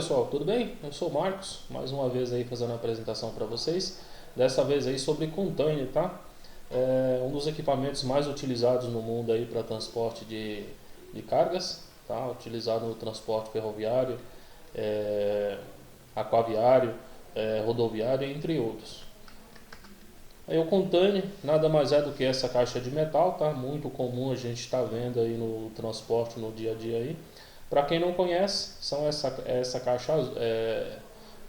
pessoal, tudo bem? Eu sou o Marcos, mais uma vez aí fazendo a apresentação para vocês, dessa vez aí sobre container, tá? É um dos equipamentos mais utilizados no mundo aí para transporte de cargas, tá? Utilizado no transporte ferroviário, aquaviário, rodoviário, entre outros. Aí o container nada mais é do que essa caixa de metal, tá? Muito comum a gente estar vendo aí no transporte no dia a dia aí. Para quem não conhece, são essa caixa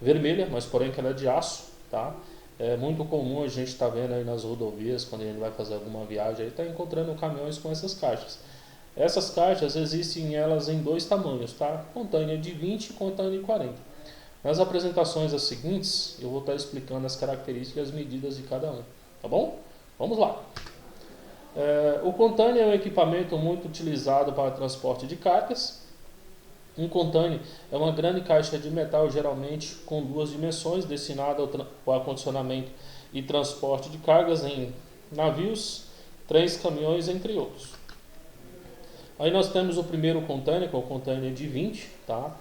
vermelha, mas porém que ela é de aço, tá? É muito comum a gente estar vendo aí nas rodovias, quando a gente vai fazer alguma viagem, aí tá encontrando caminhões com essas caixas. Essas caixas existem elas em dois tamanhos, tá? Container de 20 e container de 40. Nas apresentações as seguintes, eu vou estar explicando as características e as medidas de cada um, tá bom? Vamos lá! O container é um equipamento muito utilizado para transporte de cargas. Um container é uma grande caixa de metal, geralmente com duas dimensões, destinada ao acondicionamento e transporte de cargas em navios, trens, caminhões, entre outros. Aí nós temos o primeiro container, que é o container de 20, tá?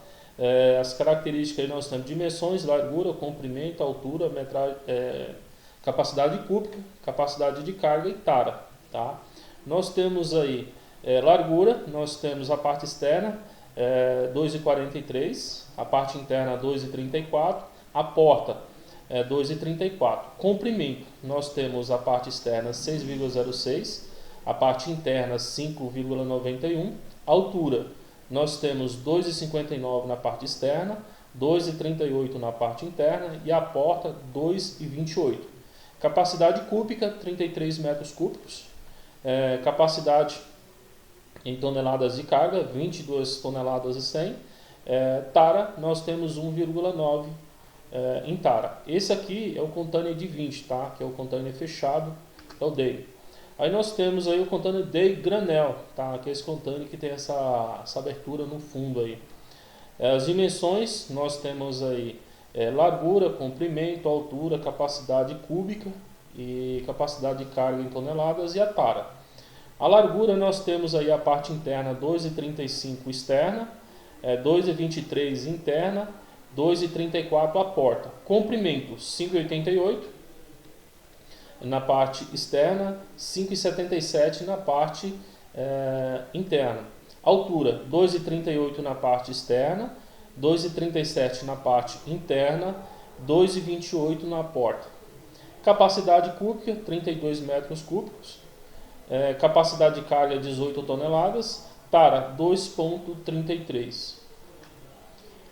As características aí nós temos dimensões, largura, comprimento, altura, metragem, capacidade cúbica, capacidade de carga e tara, tá? Nós temos aí largura, nós temos a parte externa, 2,43, a parte interna 2,34, a porta 2,34. Comprimento, nós temos a parte externa 6,06, a parte interna 5,91. Altura, nós temos 2,59 na parte externa, 2,38 na parte interna e a porta 2,28. Capacidade cúbica 33 metros cúbicos, capacidade em toneladas de carga, 22 toneladas e 100. Tara, nós temos 1,9 em tara. Esse aqui é o container de 20, tá? Que é o container fechado, é o day. Aí nós temos aí o container day granel, tá? Que é esse container que tem essa abertura no fundo aí. As dimensões, nós temos aí largura, comprimento, altura, capacidade cúbica e capacidade de carga em toneladas e a tara. A largura nós temos aí a parte interna 2,35 externa, 2,23 interna, 2,34 a porta. Comprimento 5,88 na parte externa, 5,77 na parte interna. Altura 2,38 na parte externa, 2,37 na parte interna, 2,28 na porta. Capacidade cúbica 32 metros cúbicos. Capacidade de carga 18 toneladas, tara 2,33.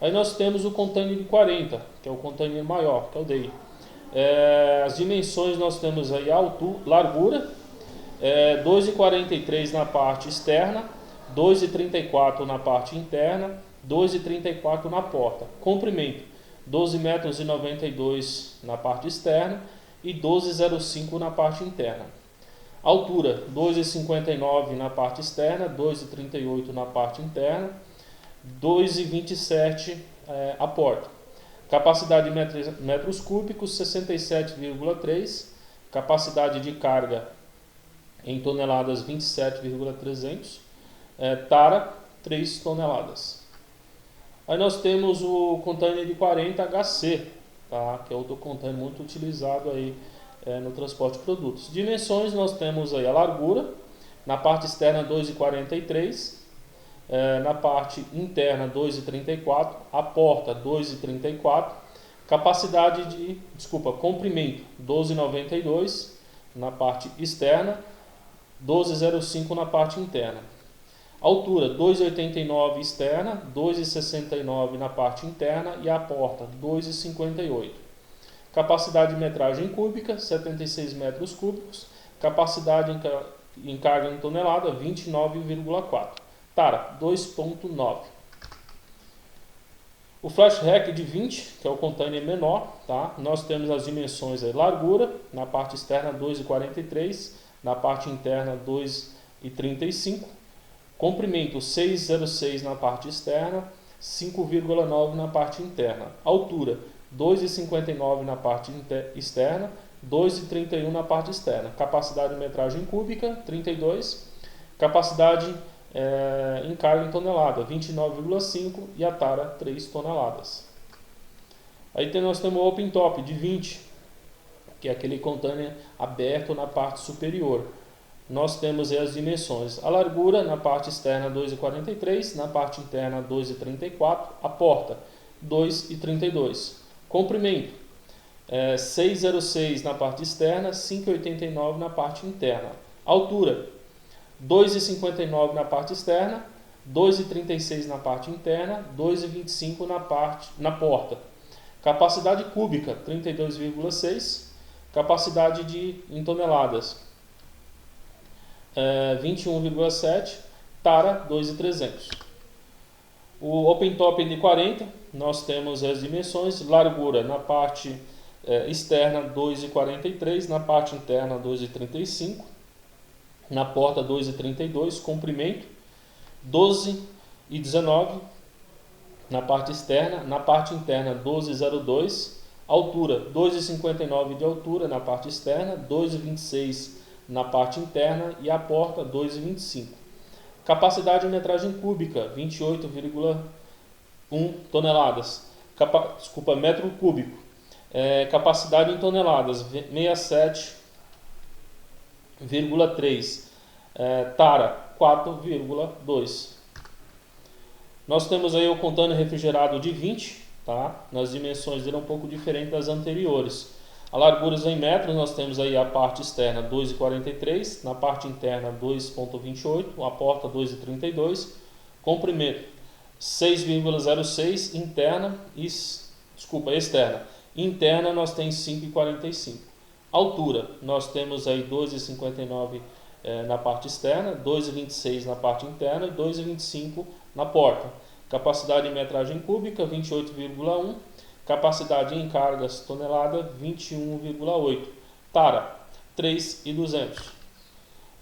Aí nós temos o container de 40, que é o container maior, que é o day. As dimensões nós temos aí a largura, 2,43 na parte externa, 2,34 na parte interna, 2,34 na porta. Comprimento 12,92 metros na parte externa e 12,05 na parte interna. Altura 2,59 na parte externa, 2,38 na parte interna, 2,27 a porta. Capacidade de metros cúbicos 67,3, capacidade de carga em toneladas 27,300, tara 3 toneladas. Aí nós temos o container de 40 HC, tá? Que é outro container muito utilizado aí no transporte de produtos. Dimensões nós temos aí a largura, na parte externa 2,43, na parte interna 2,34, a porta 2,34, comprimento 12,92 na parte externa, 12,05 na parte interna. Altura 2,89 externa, 2,69 na parte interna e a porta 2,58. Capacidade de metragem cúbica, 76 metros cúbicos. Capacidade em carga em tonelada, 29,4. Tara, 2,9. O flash rack de 20, que é o container menor, tá? Nós temos as dimensões aí, largura, na parte externa 2,43, na parte interna 2,35. Comprimento 6,06 na parte externa, 5,9 na parte interna. Altura 2,59 na parte externa, 2,31 na parte externa. Capacidade de metragem cúbica, 32. Capacidade em carga em tonelada, 29,5 e a tara 3 toneladas. Aí nós temos o open top de 20, que é aquele container aberto na parte superior. Nós temos aí as dimensões: a largura na parte externa 2,43, na parte interna 2,34, a porta 2,32, comprimento 6,06 na parte externa, 5,89 na parte interna, altura 2,59 na parte externa, 2,36 na parte interna, 2,25 na porta. Capacidade cúbica 32,6, capacidade em toneladas 21,7, tara 2,300. O open top de 40, nós temos as dimensões: largura na parte externa 2,43, na parte interna 2,35, na porta 2,32, comprimento 12,19 na parte externa, na parte interna 12,02, altura 2,59 de altura na parte externa, 2,26 na parte interna e a porta 2,25. Capacidade de metragem cúbica 28,1 toneladas. Metro cúbico. Capacidade em toneladas 67,3. Tara 4,2. Nós temos aí o container refrigerado de 20, tá? Nas dimensões dele é um pouco diferente das anteriores. A largura em metros, nós temos aí a parte externa 2,43, na parte interna 2,28, a porta 2,32, comprimento 6,06, externa. Interna nós temos 5,45. Altura, nós temos aí 2,59 na parte externa, 2,26 na parte interna e 2,25 na porta. Capacidade de metragem cúbica 28,1. Capacidade em cargas tonelada 21,8. Tara 3,200.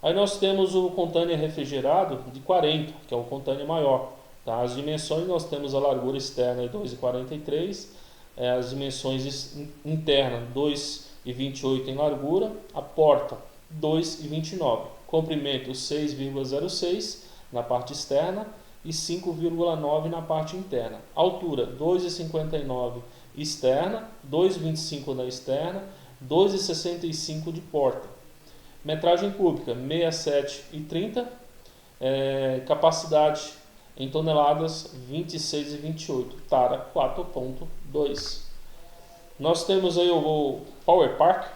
Aí nós temos o container refrigerado de 40, que é o container maior. Tá? As dimensões, nós temos a largura externa de 2,43, as dimensões internas 2,28 em largura, a porta 2,29, comprimento 6,06 na parte externa e 5,9 na parte interna. Altura 2,59 externa, 2,25 na externa, 2,65 de porta. Metragem cúbica 67,30, capacidade em toneladas 26,28, tara 4,2. Nós temos aí o Power Park,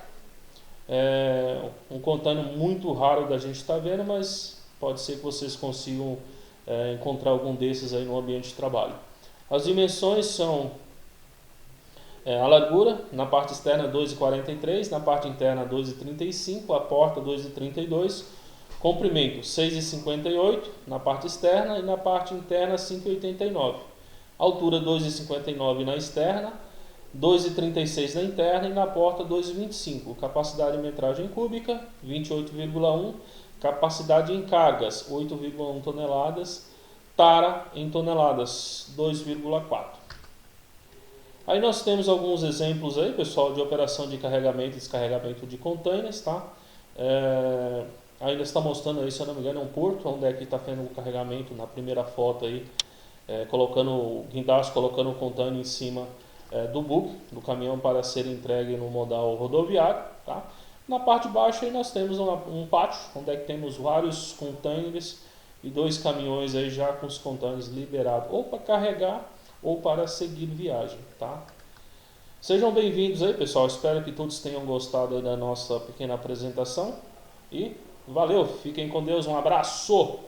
um container muito raro da gente estar vendo, mas pode ser que vocês consigam encontrar algum desses aí no ambiente de trabalho. As dimensões são a largura na parte externa 2,43, na parte interna 2,35, a porta 2,32, comprimento 6,58 na parte externa e na parte interna 5,89, altura 2,59 na externa, 2,36 na interna e na porta 2,25, capacidade de metragem cúbica 28,1, capacidade em cargas 8,1 toneladas, tara em toneladas 2,4. Aí nós temos alguns exemplos aí, pessoal, de operação de carregamento e descarregamento de containers, tá? Ainda está mostrando aí, se eu não me engano, é um porto, onde é que está tendo o carregamento na primeira foto aí, colocando o guindaste, colocando o container em cima do bug, do caminhão para ser entregue no modal rodoviário, tá? Na parte de baixo aí nós temos um pátio, onde é que temos vários containers e 2 caminhões aí já com os containers liberados, ou para carregar ou para seguir viagem, tá? Sejam bem-vindos aí, pessoal. Espero que todos tenham gostado aí da nossa pequena apresentação. E valeu, fiquem com Deus, um abraço!